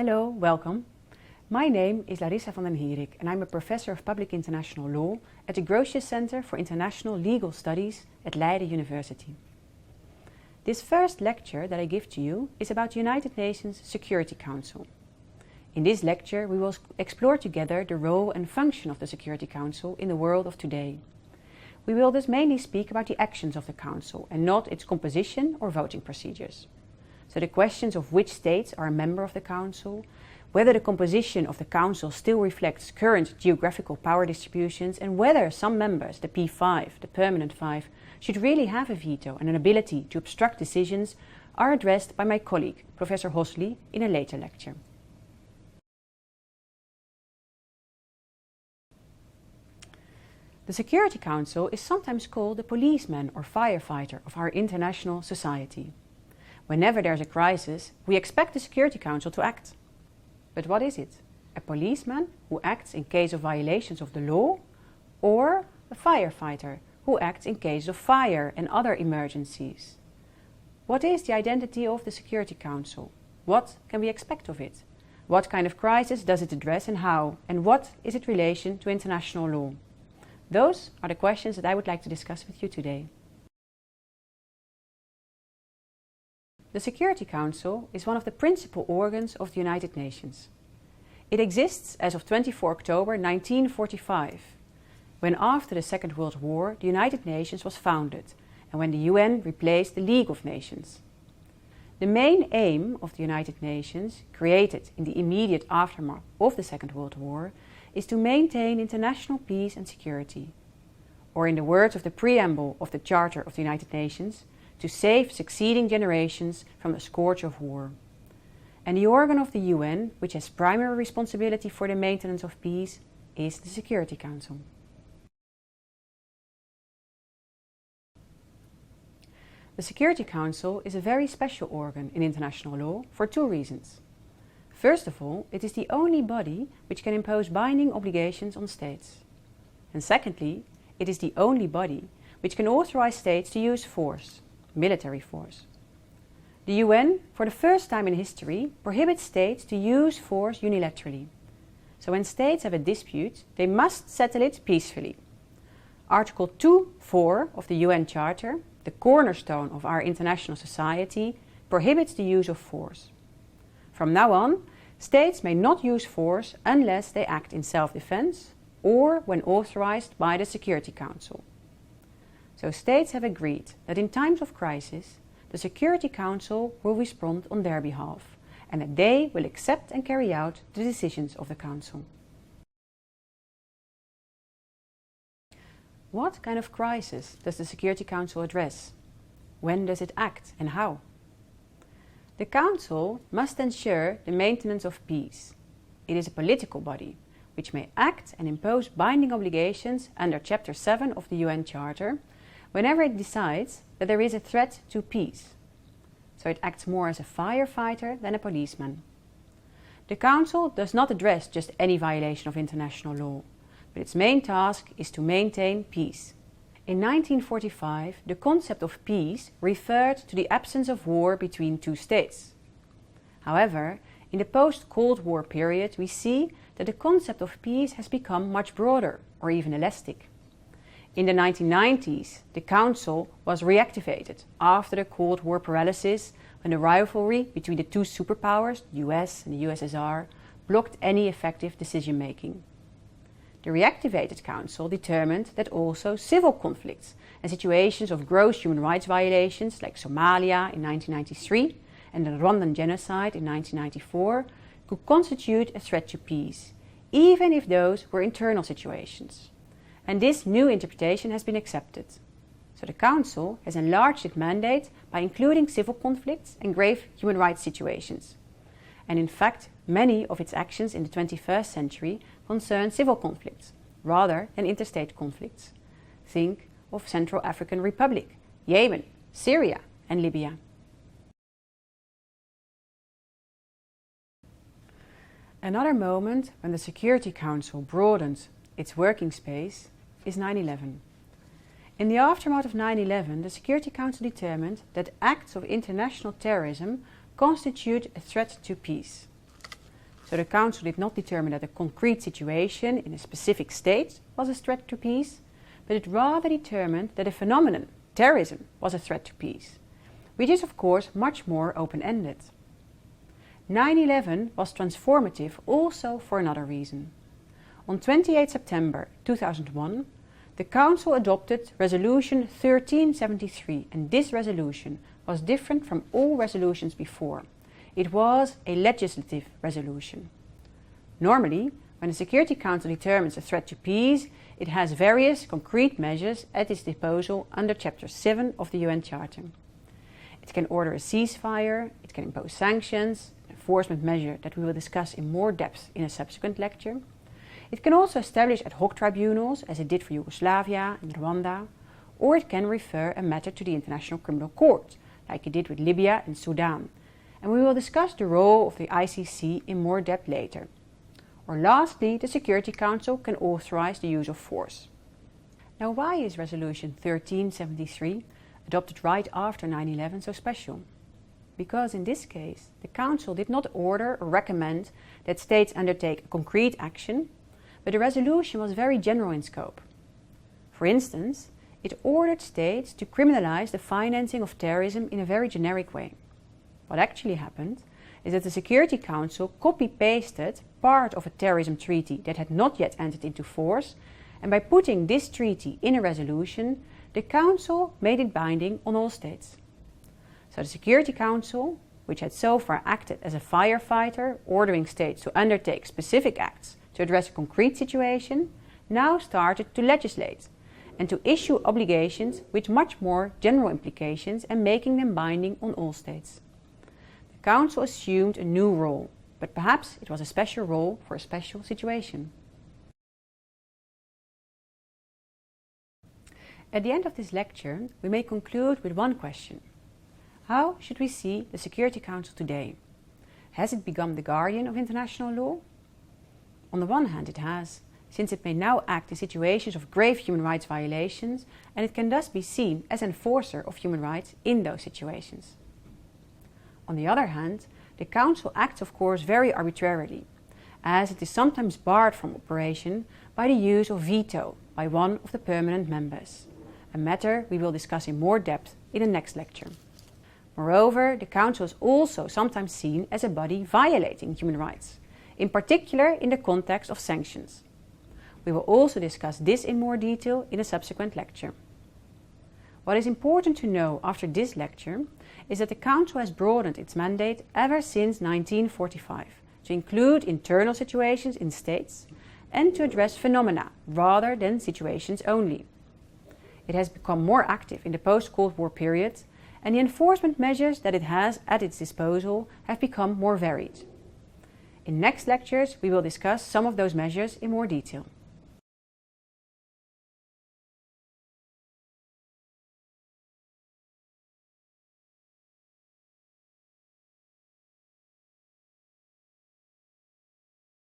Hello, welcome. My name is Larissa van den Herik and I'm a professor of public international law at the Grotius Center for International Legal Studies at Leiden University. This first lecture that I give to you is about the United Nations Security Council. In this lecture we will explore together the role and function of the Security Council in the world of today. We will thus mainly speak about the actions of the Council and not its composition or voting procedures. So the questions of which states are a member of the Council, whether the composition of the Council still reflects current geographical power distributions, and whether some members, the P5, the permanent 5, should really have a veto and an ability to obstruct decisions are addressed by my colleague, Professor Hosley, in a later lecture. The Security Council is sometimes called the policeman or firefighter of our international society. Whenever there's a crisis, we expect the Security Council to act. But what is it? A policeman who acts in case of violations of the law, or a firefighter who acts in case of fire and other emergencies? What is the identity of the Security Council? What can we expect of it? What kind of crisis does it address and how? And what is its relation to international law? Those are the questions that I would like to discuss with you today. The Security Council is one of the principal organs of the United Nations. It exists as of 24 October 1945, when after the Second World War the United Nations was founded and when the UN replaced the League of Nations. The main aim of the United Nations, created in the immediate aftermath of the Second World War, is to maintain international peace and security, or in the words of the preamble of the Charter of the United Nations, to save succeeding generations from the scourge of war. And the organ of the UN, which has primary responsibility for the maintenance of peace, is the Security Council. The Security Council is a very special organ in international law for two reasons. First of all, it is the only body which can impose binding obligations on states. And secondly, it is the only body which can authorize states to use force, military force. The UN, for the first time in history, prohibits states to use force unilaterally. So when states have a dispute, they must settle it peacefully. Article 2.4 of the UN Charter, the cornerstone of our international society, prohibits the use of force. From now on, states may not use force unless they act in self-defense or when authorized by the Security Council. So states have agreed that in times of crisis, the Security Council will respond on their behalf and that they will accept and carry out the decisions of the Council. What kind of crisis does the Security Council address? When does it act and how? The Council must ensure the maintenance of peace. It is a political body which may act and impose binding obligations under Chapter 7 of the UN Charter whenever it decides that there is a threat to peace. So it acts more as a firefighter than a policeman. The Council does not address just any violation of international law, but its main task is to maintain peace. In 1945, the concept of peace referred to the absence of war between two states. However, in the post-Cold War period, we see that the concept of peace has become much broader, or even elastic. In the 1990s, the Council was reactivated after the Cold War paralysis, when the rivalry between the two superpowers, the US and the USSR, blocked any effective decision-making. The reactivated Council determined that also civil conflicts and situations of gross human rights violations like Somalia in 1993 and the Rwandan genocide in 1994 could constitute a threat to peace, even if those were internal situations. And this new interpretation has been accepted. So the Council has enlarged its mandate by including civil conflicts and grave human rights situations. And in fact, many of its actions in the 21st century concern civil conflicts, rather than interstate conflicts. Think of Central African Republic, Yemen, Syria and Libya. Another moment when the Security Council broadened its working space is 9/11. In the aftermath of 9/11, the Security Council determined that acts of international terrorism constitute a threat to peace. So the Council did not determine that a concrete situation in a specific state was a threat to peace, but it rather determined that a phenomenon, terrorism, was a threat to peace, which is of course much more open-ended. 9/11 was transformative also for another reason. On 28 September 2001, the Council adopted Resolution 1373, and this resolution was different from all resolutions before. It was a legislative resolution. Normally, when the Security Council determines a threat to peace, it has various concrete measures at its disposal under Chapter 7 of the UN Charter. It can order a ceasefire, it can impose sanctions, an enforcement measure that we will discuss in more depth in a subsequent lecture. It can also establish ad hoc tribunals, as it did for Yugoslavia and Rwanda, or it can refer a matter to the International Criminal Court, like it did with Libya and Sudan. And we will discuss the role of the ICC in more depth later. Or lastly, the Security Council can authorize the use of force. Now, why is Resolution 1373, adopted right after 9/11, so special? Because in this case, the Council did not order or recommend that states undertake a concrete action, but the resolution was very general in scope. For instance, it ordered states to criminalize the financing of terrorism in a very generic way. What actually happened is that the Security Council copy-pasted part of a terrorism treaty that had not yet entered into force, and by putting this treaty in a resolution, the Council made it binding on all states. So the Security Council, which had so far acted as a firefighter, ordering states to undertake specific acts to address a concrete situation, now started to legislate and to issue obligations with much more general implications and making them binding on all states. The Council assumed a new role, but perhaps it was a special role for a special situation. At the end of this lecture, we may conclude with one question. How should we see the Security Council today? Has it become the guardian of international law? On the one hand, it has, since it may now act in situations of grave human rights violations, and it can thus be seen as an enforcer of human rights in those situations. On the other hand, the Council acts of course very arbitrarily, as it is sometimes barred from operation by the use of veto by one of the permanent members, a matter we will discuss in more depth in the next lecture. Moreover, the Council is also sometimes seen as a body violating human rights, in particular in the context of sanctions. We will also discuss this in more detail in a subsequent lecture. What is important to know after this lecture is that the Council has broadened its mandate ever since 1945 to include internal situations in states and to address phenomena rather than situations only. It has become more active in the post-Cold War period, and the enforcement measures that it has at its disposal have become more varied. In next lectures, we will discuss some of those measures in more detail.